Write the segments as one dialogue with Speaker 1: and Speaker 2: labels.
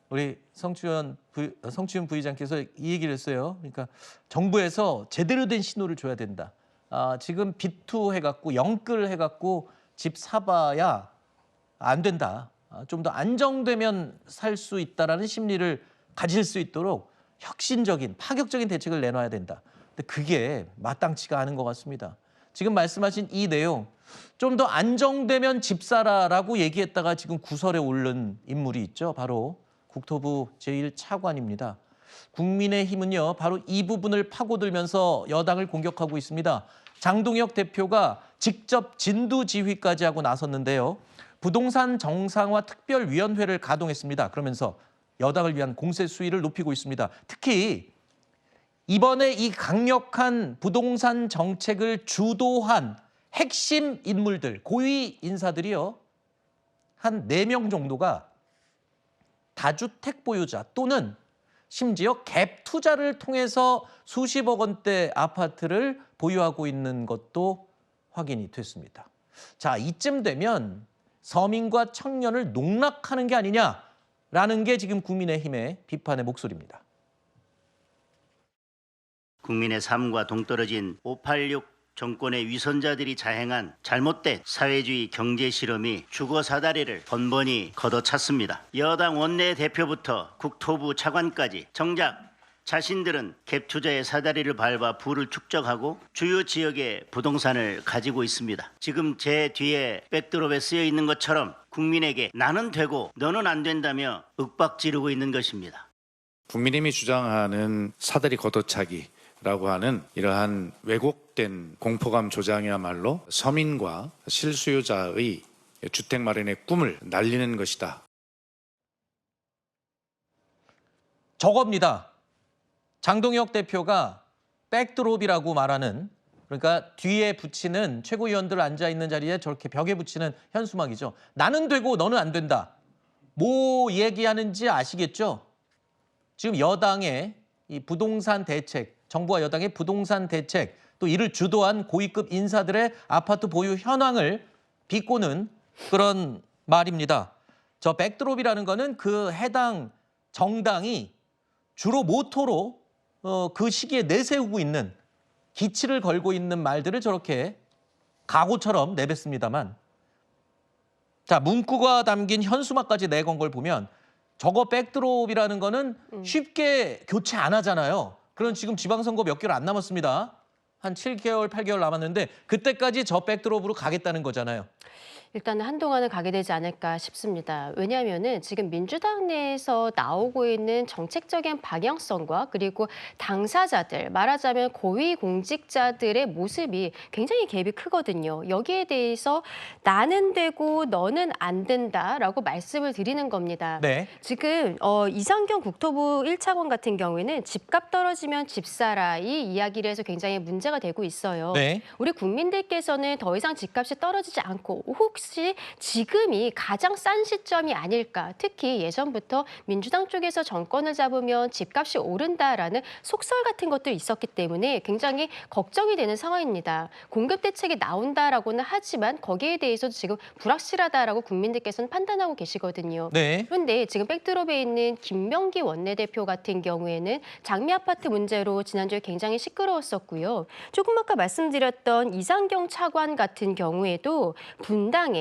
Speaker 1: 우리 성추연 부의장께서 이 얘기를 했어요. 그러니까 정부에서 제대로 된 신호를 줘야 된다. 지금 비투 해갖고 영끌 해갖고 집 사봐야 안 된다. 좀 더 안정되면 살 수 있다라는 심리를 가질 수 있도록 혁신적인 파격적인 대책을 내놔야 된다. 근데 그게 마땅치가 않은 것 같습니다. 지금 말씀하신 이 내용 좀 더 안정되면 집 사라라고 얘기했다가 지금 구설에 오른 인물이 있죠. 바로 국토부 제1차관입니다. 국민의힘은요, 바로 이 부분을 파고들면서 여당을 공격하고 있습니다. 장동혁 대표가 직접 진두지휘까지 하고 나섰는데요. 부동산 정상화 특별위원회를 가동했습니다. 그러면서 여당을 위한 공세 수위를 높이고 있습니다. 특히 이번에 이 강력한 부동산 정책을 주도한 핵심 인물들, 고위 인사들이요, 한 4명 정도가 다주택 보유자 또는 심지어 갭 투자를 통해서 수십억 원대 아파트를 보유하고 있는 것도 확인이 됐습니다. 자, 이쯤 되면 서민과 청년을 농락하는 게 아니냐라는 게 지금 국민의힘의 비판의 목소리입니다.
Speaker 2: 국민의 삶과 동떨어진 586 정권의 위선자들이 자행한 잘못된 사회주의 경제 실험이 주거 사다리를 번번이 걷어찼습니다. 여당 원내대표부터 국토부 차관까지 정작 자신들은 갭 투자의 사다리를 밟아 부를 축적하고 주요 지역의 부동산을 가지고 있습니다. 지금 제 뒤에 백드롭에 쓰여 있는 것처럼 국민에게 나는 되고 너는 안 된다며 윽박지르고 있는 것입니다.
Speaker 3: 국민의힘이 주장하는 사다리 걷어차기라고 하는 이러한 왜곡된 공포감 조장이야말로 서민과 실수요자의 주택 마련의 꿈을 날리는 것이다.
Speaker 1: 저겁니다. 장동혁 대표가 백드롭이라고 말하는, 그러니까 뒤에 붙이는 최고위원들 앉아있는 자리에 저렇게 벽에 붙이는 현수막이죠. 나는 되고 너는 안 된다. 뭐 얘기하는지 아시겠죠? 지금 여당의 이 부동산 대책, 정부와 여당의 부동산 대책, 또 이를 주도한 고위급 인사들의 아파트 보유 현황을 비꼬는 그런 말입니다. 저 백드롭이라는 거는 그 해당 정당이 주로 모토로 그 시기에 내세우고 있는, 기치를 걸고 있는 말들을 저렇게 각오처럼 내뱉습니다만, 자, 문구가 담긴 현수막까지 내건 걸 보면 저거 백드롭이라는 거는 쉽게 교체 안 하잖아요. 그럼 지금 지방선거 몇 개월 안 남았습니다. 한 7개월, 8개월 남았는데 그때까지 저 백드롭으로 가겠다는 거잖아요.
Speaker 4: 일단은 한동안은 가게 되지 않을까 싶습니다. 왜냐하면은 지금 민주당 내에서 나오고 있는 정책적인 방향성과 그리고 당사자들, 말하자면 고위공직자들의 모습이 굉장히 갭이 크거든요. 여기에 대해서 나는 되고 너는 안 된다라고 말씀을 드리는 겁니다.
Speaker 1: 네.
Speaker 4: 지금 이상경 국토부 1차관 같은 경우에는 집값 떨어지면 집 사라 이 이야기를 해서 굉장히 문제가 되고 있어요.
Speaker 1: 네.
Speaker 4: 우리 국민들께서는 더 이상 집값이 떨어지지 않고 혹시 지금이 가장 싼 시점이 아닐까. 특히 예전부터 민주당 쪽에서 정권을 잡으면 집값이 오른다라는 속설 같은 것도 있었기 때문에 굉장히 걱정이 되는 상황입니다. 공급 대책이 나온다라고는 하지만 거기에 대해서도 지금 불확실하다라고 국민들께서는 판단하고 계시거든요.
Speaker 1: 네.
Speaker 4: 그런데 지금 백드롭에 있는 김명기 원내대표 같은 경우에는 장미 아파트 문제로 지난주에 굉장히 시끄러웠었고요. 조금 아까 말씀드렸던 이상경 차관 같은 경우에도 분당도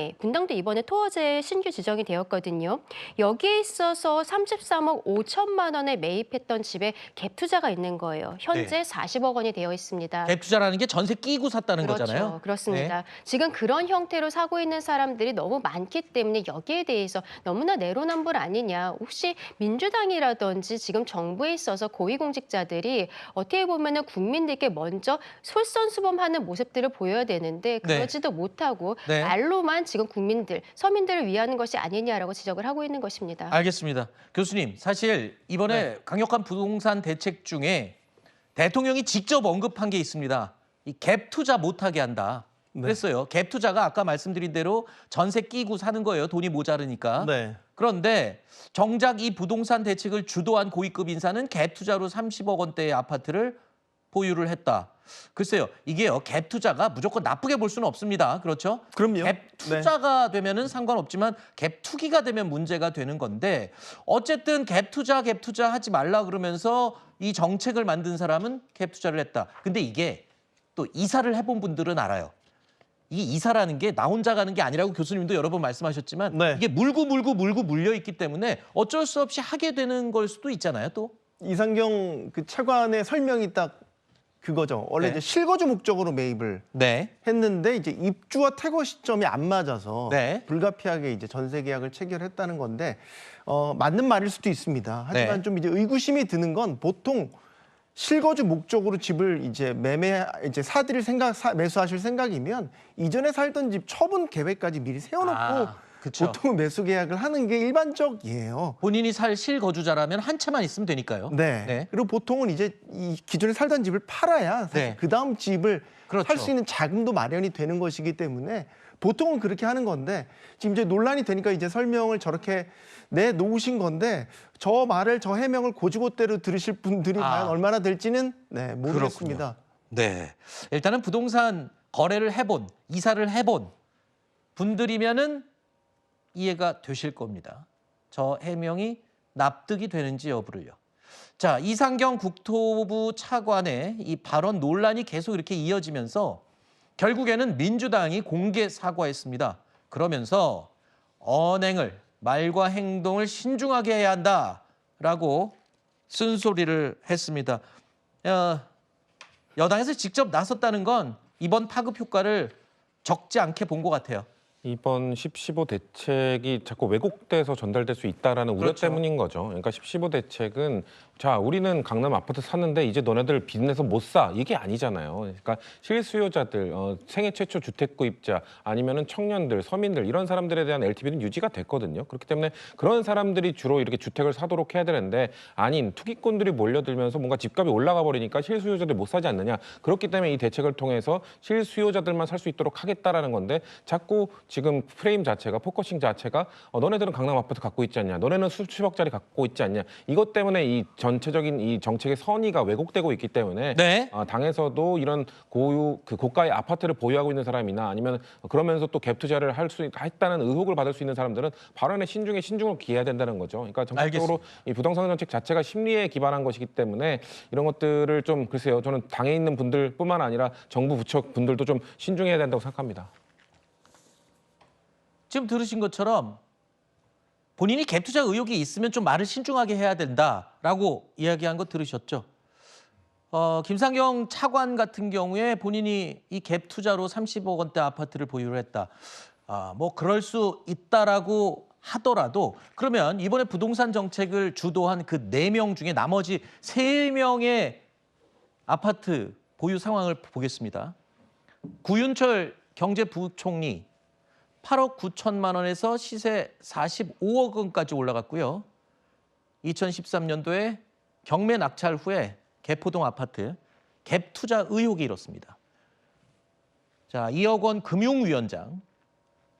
Speaker 4: 이번에 토어제 신규 지정이 되었거든요. 여기에 있어서 33억 5천만 원에 매입했던 집에 갭 투자가 있는 거예요. 현재
Speaker 1: 네.
Speaker 4: 40억 원이 되어 있습니다.
Speaker 1: 갭 투자라는 게 전세 끼고 샀다는
Speaker 4: 그렇죠.
Speaker 1: 거잖아요.
Speaker 4: 그렇습니다.
Speaker 1: 네.
Speaker 4: 지금 그런 형태로 사고 있는 사람들이 너무 많기 때문에 여기에 대해서 너무나 내로남불 아니냐. 혹시 민주당이라든지 지금 정부에 있어서 고위공직자들이 어떻게 보면은 국민들께 먼저 솔선수범하는 모습들을 보여야 되는데 그러지도 못하고
Speaker 1: 네.
Speaker 4: 말로만 지금 국민들, 서민들을 위하는 것이 아니냐라고 지적을 하고 있는 것입니다.
Speaker 1: 알겠습니다. 교수님, 사실 이번에 강력한 부동산 대책 중에 대통령이 직접 언급한 게 있습니다. 이 갭 투자 못하게 한다. 그랬어요. 갭 투자가 아까 말씀드린 대로 전세 끼고 사는 거예요. 돈이 모자르니까.
Speaker 5: 네.
Speaker 1: 그런데 정작 이 부동산 대책을 주도한 고위급 인사는 갭 투자로 30억 원대의 아파트를 보유를 했다. 글쎄요, 이게요, 갭 투자가 무조건 나쁘게 볼 수는 없습니다. 그렇죠?
Speaker 5: 그럼요.
Speaker 1: 갭 투자가 되면은 상관없지만 갭 투기가 되면 문제가 되는 건데, 어쨌든 갭 투자 하지 말라 그러면서 이 정책을 만든 사람은 갭 투자를 했다. 근데 이게 또 이사를 해본 분들은 알아요. 이 이사라는 게 나 혼자 가는 게 아니라고 교수님도 여러 번 말씀하셨지만
Speaker 5: 네.
Speaker 1: 이게 물고 물려 있기 때문에 어쩔 수 없이 하게 되는 걸 수도 있잖아요, 또.
Speaker 5: 이상경 그 차관의 설명이 딱 그거죠. 원래
Speaker 1: 네.
Speaker 5: 이제 실거주 목적으로 매입을
Speaker 1: 네.
Speaker 5: 했는데 이제 입주와 퇴거 시점이 안 맞아서
Speaker 1: 네. 불가피하게
Speaker 5: 이제 전세 계약을 체결했다는 건데 맞는 말일 수도 있습니다. 하지만
Speaker 1: 네.
Speaker 5: 좀 이제 의구심이 드는 건 보통 실거주 목적으로 집을 이제 사들일 매수하실 생각이면 이전에 살던 집 처분 계획까지 미리 세워놓고
Speaker 1: 그쵸.
Speaker 5: 보통 매수 계약을 하는 게 일반적이에요.
Speaker 1: 본인이 살 실거주자라면 한 채만 있으면 되니까요.
Speaker 5: 네.
Speaker 1: 네.
Speaker 5: 그리고 보통은 이제 이 기존에 살던 집을 팔아야 사실
Speaker 1: 네.
Speaker 5: 그 다음 집을
Speaker 1: 그렇죠.
Speaker 5: 살 수 있는 자금도 마련이 되는 것이기 때문에 보통은 그렇게 하는 건데 지금 이제 논란이 되니까 이제 설명을 저렇게 내놓으신 건데 저 해명을 고지고대로 들으실 분들이 과연 얼마나 될지는 모르겠습니다.
Speaker 1: 네. 일단은 부동산 거래를 해본, 이사를 해본 분들이면은 이해가 되실 겁니다. 저 해명이 납득이 되는지 여부를요. 자, 이상경 국토부 차관의 이 발언 논란이 계속 이렇게 이어지면서 결국에는 민주당이 공개 사과했습니다. 그러면서 언행을, 말과 행동을 신중하게 해야 한다라고 쓴소리를 했습니다. 여당에서 직접 나섰다는 건 이번 파급 효과를 적지 않게 본 것 같아요.
Speaker 6: 이번 10.15 대책이 자꾸 왜곡돼서 전달될 수 있다라는 우려
Speaker 1: 그렇죠.
Speaker 6: 때문인 거죠. 그러니까 10.15 대책은 자, 우리는 강남 아파트 샀는데 이제 너네들 빚내서 못 사. 이게 아니잖아요. 그러니까 실수요자들, 생애 최초 주택 구입자 아니면은 청년들, 서민들 이런 사람들에 대한 LTV는 유지가 됐거든요. 그렇기 때문에 그런 사람들이 주로 이렇게 주택을 사도록 해야 되는데 아닌 투기꾼들이 몰려들면서 뭔가 집값이 올라가 버리니까 실수요자들 못 사지 않느냐. 그렇기 때문에 이 대책을 통해서 실수요자들만 살 수 있도록 하겠다라는 건데 자꾸 지금 프레임 자체가 포커싱 자체가 너네들은 강남 아파트 갖고 있지 않냐. 너네는 수십억짜리 갖고 있지 않냐. 이것 때문에 이 전체적인 이 정책의 선의가 왜곡되고 있기 때문에
Speaker 1: 네.
Speaker 6: 당에서도 이런 고가의 아파트를 보유하고 있는 사람이나 아니면 그러면서 또 갭 투자를 할 수 했다는 의혹을 받을 수 있는 사람들은 발언에 신중을 기해야 된다는 거죠. 그러니까 전반적으로 이 부동산 정책 자체가 심리에 기반한 것이기 때문에 이런 것들을 좀 글쎄요. 저는 당에 있는 분들뿐만 아니라 정부 부처 분들도 좀 신중해야 된다고 생각합니다.
Speaker 1: 지금 들으신 것처럼 본인이 갭 투자 의혹이 있으면 좀 말을 신중하게 해야 된다라고 이야기한 거 들으셨죠? 김상경 차관 같은 경우에 본인이 이 갭 투자로 30억 원대 아파트를 보유를 했다. 뭐 그럴 수 있다라고 하더라도 그러면 이번에 부동산 정책을 주도한 그 4명 중에 나머지 3명의 아파트 보유 상황을 보겠습니다. 구윤철 경제부총리 8억 9천만 원에서 시세 45억 원까지 올라갔고요. 2013년도에 경매 낙찰 후에 개포동 아파트 갭 투자 의혹이 일었습니다. 자, 2억 원 금융위원장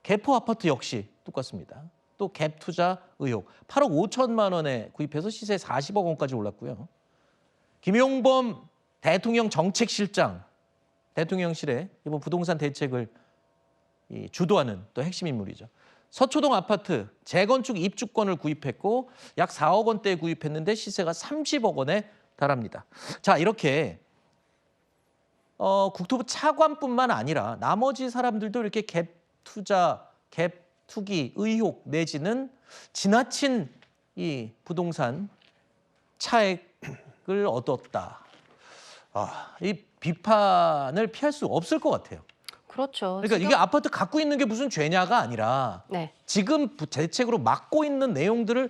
Speaker 1: 개포 아파트 역시 똑같습니다. 또 갭 투자 의혹 8억 5천만 원에 구입해서 시세 40억 원까지 올랐고요. 김용범 대통령 정책실장 대통령실에 이번 부동산 대책을 주도하는 또 핵심 인물이죠. 서초동 아파트 재건축 입주권을 구입했고 약 4억 원대에 구입했는데 시세가 30억 원에 달합니다. 자, 이렇게 국토부 차관뿐만 아니라 나머지 사람들도 이렇게 갭 투자, 갭 투기 의혹 내지는 지나친 이 부동산 차액을 얻었다. 이 비판을 피할 수 없을 것 같아요.
Speaker 4: 그렇죠.
Speaker 1: 그러니까 이게 아파트 갖고 있는 게 무슨 죄냐가 아니라
Speaker 4: 네.
Speaker 1: 지금 대책으로 막고 있는 내용들을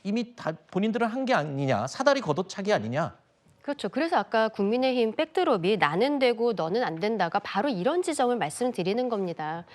Speaker 1: 이미 다 본인들은 한 게 아니냐, 사다리 걷어차기 아니냐.
Speaker 4: 그렇죠. 그래서 아까 국민의힘 백드롭이 나는 되고 너는 안 된다가 바로 이런 지점을 말씀드리는 겁니다.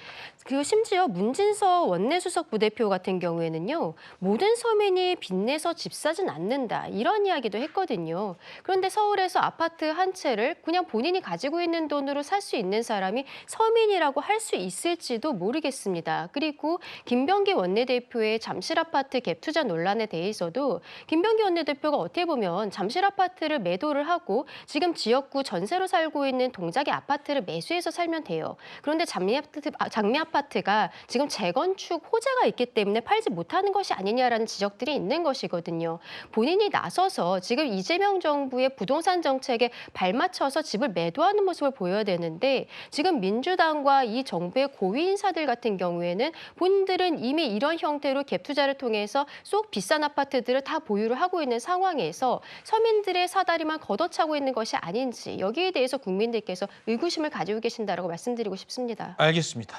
Speaker 4: 그리고 심지어 문진서 원내수석 부대표 같은 경우에는요. 모든 서민이 빚내서 집 사진 않는다. 이런 이야기도 했거든요. 그런데 서울에서 아파트 한 채를 그냥 본인이 가지고 있는 돈으로 살 수 있는 사람이 서민이라고 할 수 있을지도 모르겠습니다. 그리고 김병기 원내대표의 잠실 아파트 갭 투자 논란에 대해서도 김병기 원내대표가 어떻게 보면 잠실 아파트를 매도를 하고 지금 지역구 전세로 살고 있는 동작의 아파트를 매수해서 살면 돼요. 그런데 장미 아파트가 지금 재건축 호재가 있기 때문에 팔지 못하는 것이 아니냐라는 지적들이 있는 것이거든요. 본인이 나서서 지금 이재명 정부의 부동산 정책에 발맞춰서 집을 매도하는 모습을 보여야 되는데 지금 민주당과 이 정부의 고위 인사들 같은 경우에는 본인들은 이미 이런 형태로 갭 투자를 통해서 쏙 비싼 아파트들을 다 보유를 하고 있는 상황에서 서민들의 사다리만 걷어차고 있는 것이 아닌지 여기에 대해서 국민들께서 의구심을 가지고 계신다라고 말씀드리고 싶습니다.
Speaker 1: 알겠습니다.